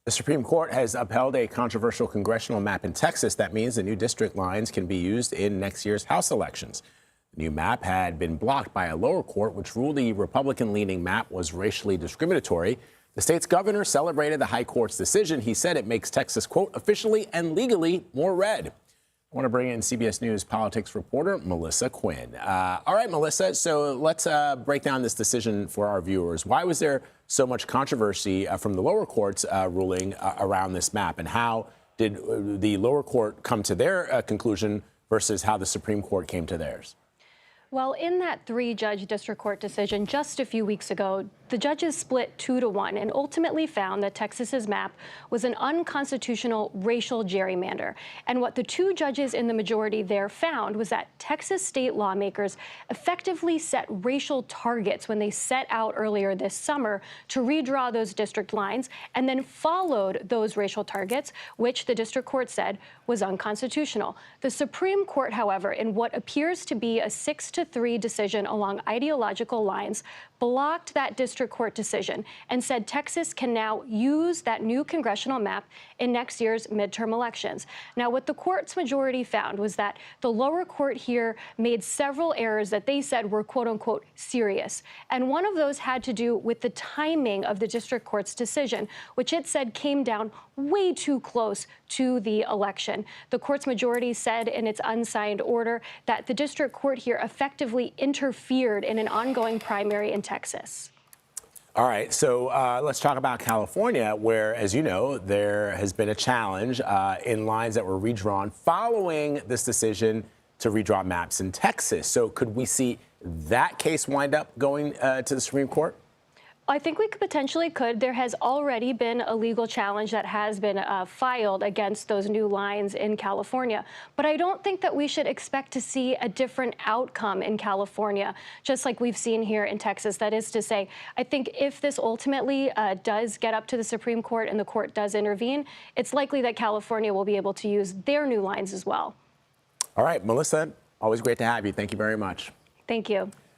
The Supreme Court has upheld a controversial congressional map in Texas that means the new district lines can be used in next year's House elections. The new map had been blocked by a lower court, which ruled the Republican-leaning map was racially discriminatory. The state's governor celebrated the high court's decision. He said it makes Texas, quote, officially and legally more red. I want to bring in CBS News politics reporter Melissa Quinn. All right, Melissa, so let's break down this decision for our viewers. Why was there so much controversy from the lower court's ruling around this map? And how did the lower court come to their conclusion versus how the Supreme Court came to theirs? Well, in that three-judge district court decision just a few weeks ago, the judges split 2-1 and ultimately found that Texas's map was an unconstitutional racial gerrymander. And what the two judges in the majority there found was that Texas state lawmakers effectively set racial targets when they set out earlier this summer to redraw those district lines and then followed those racial targets, which the district court said was unconstitutional. The Supreme Court, however, in what appears to be a 6-3 decision along ideological lines, blocked that district court decision and said Texas can now use that new congressional map in next year's midterm elections. Now, what the court's majority found was that the lower court here made several errors that they said were, quote unquote, serious. And one of those had to do with the timing of the district court's decision, which it said came down way too close to the election. The court's majority said in its unsigned order that the district court here effectively interfered in an ongoing primary in Texas. All right, so let's talk about California, where, as you know, there has been a challenge in lines that were redrawn following this decision to redraw maps in Texas. So could we see that case wind up going to the Supreme Court? I think we potentially could. There has already been a legal challenge that has been filed against those new lines in California. But I don't think that we should expect to see a different outcome in California, just like we've seen here in Texas. That is to say, I think if this ultimately does get up to the Supreme Court and the court does intervene, it's likely that California will be able to use their new lines as well. All right, Melissa, always great to have you. Thank you very much. Thank you.